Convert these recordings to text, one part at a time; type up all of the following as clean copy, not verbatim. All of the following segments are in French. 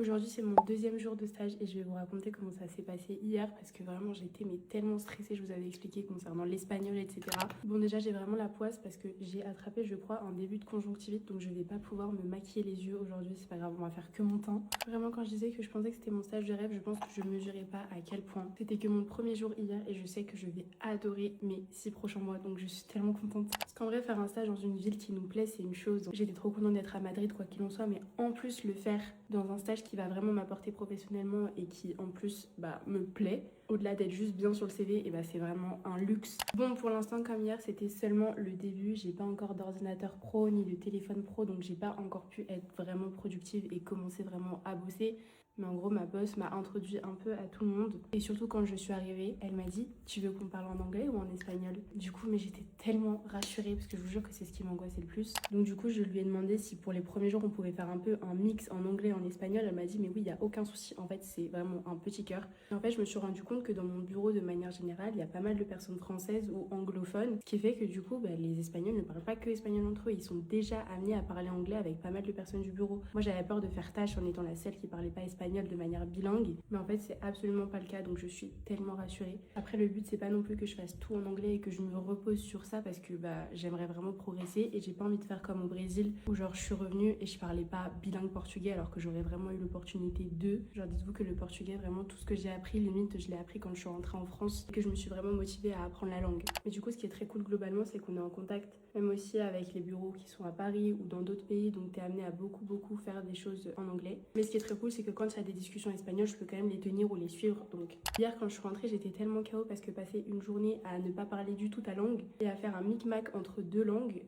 Aujourd'hui c'est mon deuxième jour de stage et je vais vous raconter comment ça s'est passé hier parce que vraiment j'étais tellement stressée, je vous avais expliqué concernant l'espagnol etc. Bon déjà j'ai vraiment la poisse parce que j'ai attrapé je crois un début de conjonctivite donc je vais pas pouvoir me maquiller les yeux aujourd'hui, c'est pas grave, on va faire que mon teint. Vraiment quand je disais que je pensais que c'était mon stage de rêve, je pense que je mesurais pas à quel point. C'était que mon premier jour hier et je sais que je vais adorer mes 6 prochains mois donc je suis tellement contente. Parce qu'en vrai faire un stage dans une ville qui nous plaît c'est une chose, donc j'étais trop contente d'être à Madrid quoi qu'il en soit, mais en plus le faire dans un stage qui va vraiment m'apporter professionnellement et qui en plus me plaît, au-delà d'être juste bien sur le CV, et c'est vraiment un luxe. Bon pour l'instant comme hier c'était seulement le début, j'ai pas encore d'ordinateur pro ni de téléphone pro donc j'ai pas encore pu être vraiment productive et commencer vraiment à bosser. Mais en gros ma boss m'a introduit un peu à tout le monde et surtout quand je suis arrivée elle m'a dit tu veux qu'on parle en anglais ou en espagnol. Du coup mais j'étais tellement rassurée parce que je vous jure que c'est ce qui m'angoissait le plus. Donc du coup je lui ai demandé si pour les premiers jours on pouvait faire un peu un mix en anglais et en espagnol. Elle m'a dit mais oui il y a aucun souci, en fait c'est vraiment un petit cœur. Et en fait je me suis rendu compte que dans mon bureau de manière générale il y a pas mal de personnes françaises ou anglophones, ce qui fait que du coup les espagnols ne parlent pas que espagnol entre eux, ils sont déjà amenés à parler anglais avec pas mal de personnes du bureau. Moi j'avais peur de faire tâche en étant la seule qui parlait pas espagnol de manière bilingue, mais en fait c'est absolument pas le cas donc je suis tellement rassurée. Après le but c'est pas non plus que je fasse tout en anglais et que je me repose sur ça parce que j'aimerais vraiment progresser et j'ai pas envie de faire comme au Brésil où genre je suis revenue et je parlais pas bilingue portugais alors que j'aurais vraiment eu l'opportunité de. Genre dites-vous que le portugais vraiment tout ce que j'ai appris limite je l'ai appris quand je suis rentrée en France et que je me suis vraiment motivée à apprendre la langue. Mais du coup ce qui est très cool globalement c'est qu'on est en contact même aussi avec les bureaux qui sont à Paris ou dans d'autres pays donc t'es amené à beaucoup faire des choses en anglais. Mais ce qui est très cool c'est que quand il y a des discussions espagnoles je peux quand même les tenir ou les suivre. Donc hier quand je suis rentrée j'étais tellement KO parce que passer une journée à ne pas parler du tout ta langue et à faire un micmac entre deux langues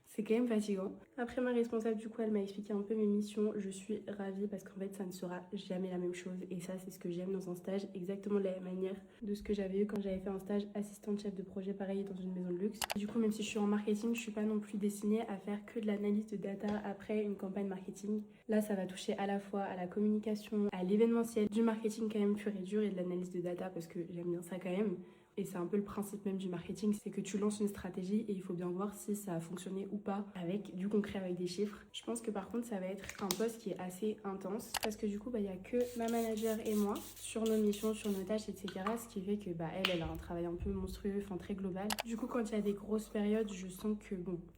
c'est quand même fatigant. Après ma responsable du coup elle m'a expliqué un peu mes missions, je suis ravie parce qu'en fait ça ne sera jamais la même chose et ça c'est ce que j'aime dans un stage, exactement de la même manière de ce que j'avais eu quand j'avais fait un stage assistante chef de projet pareil dans une maison de luxe. Du coup même si je suis en marketing je suis pas non plus destinée à faire que de l'analyse de data après une campagne marketing. Là ça va toucher à la fois à la communication, à l'événementiel, du marketing quand même pur et dur et de l'analyse de data parce que j'aime bien ça quand même. Et c'est un peu le principe même du marketing, c'est que tu lances une stratégie et il faut bien voir si ça a fonctionné ou pas avec du concret, avec des chiffres. Je pense que par contre ça va être un poste qui est assez intense parce que du coup il y a que ma manager et moi sur nos missions, sur nos tâches etc. Ce qui fait que elle a un travail un peu monstrueux, enfin très global. Du coup quand il y a des grosses périodes je sens que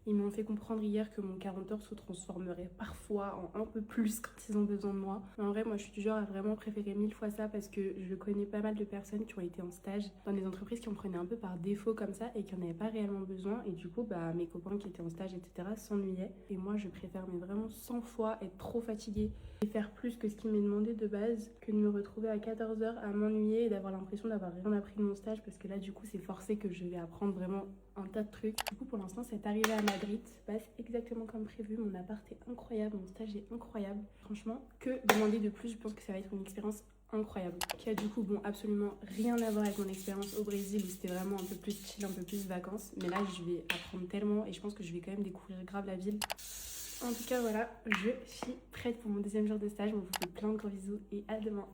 ils m'ont fait comprendre hier que mon 40 heures se transformerait parfois en un peu plus quand ils ont besoin de moi. Mais en vrai moi je suis du genre à vraiment préférer 1000 fois ça parce que je connais pas mal de personnes qui ont été en stage dans des entreprises qui en prenaient un peu par défaut comme ça et qui en avaient pas réellement besoin et du coup mes copains qui étaient en stage etc s'ennuyaient et moi je préfère mais vraiment 100 fois être trop fatiguée et faire plus que ce qui m'est demandé de base que de me retrouver à 14 heures à m'ennuyer et d'avoir l'impression d'avoir rien appris de mon stage parce que là du coup c'est forcé que je vais apprendre vraiment un tas de trucs. Du coup pour l'instant cette arrivée à Madrid se passe exactement comme prévu, mon appart est incroyable, mon stage est incroyable, franchement que demander de plus, je pense que ça va être une expérience incroyable, qui a du coup absolument rien à voir avec mon expérience au Brésil où c'était vraiment un peu plus chill, un peu plus vacances, mais là je vais apprendre tellement et je pense que je vais quand même découvrir grave la ville. En tout cas voilà, je suis prête pour mon deuxième jour de stage, on vous fait plein de gros bisous et à demain.